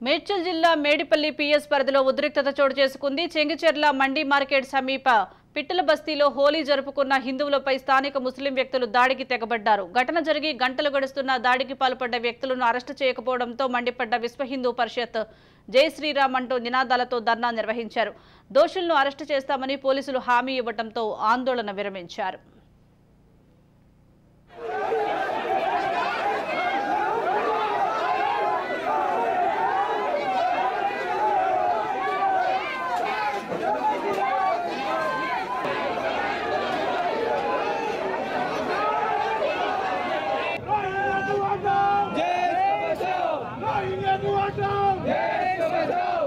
మేడ్చల్ జిల్లా మేడిపల్లి పిఎస్ పరిధిలో ఉద్రిక్తత చోటు చేసుకుంది. చెంగిచెర్ల మండి మార్కెట్ సమీప పిట్టల బస్తీలో హోలీ జరుపుకున్న హిందువులపై స్థానిక ముస్లిం వ్యక్తులు దాడికి తెగబడ్డారు. ఘటన జరిగి గంటలు గడుస్తున్న దాడికి పాల్పడ్డ వ్యక్తులను అరెస్టు చేయకపోవడంతో మండిపడ్డ విశ్వ హిందూ పరిషత్ జై శ్రీరామ్ అంటూ నినాదాలతో ధర్నా నిర్వహించారు. దోషులను అరెస్టు చేస్తామని పోలీసులు హామీ ఇవ్వడంతో ఆందోళన విరమించారు. Jai Bashar!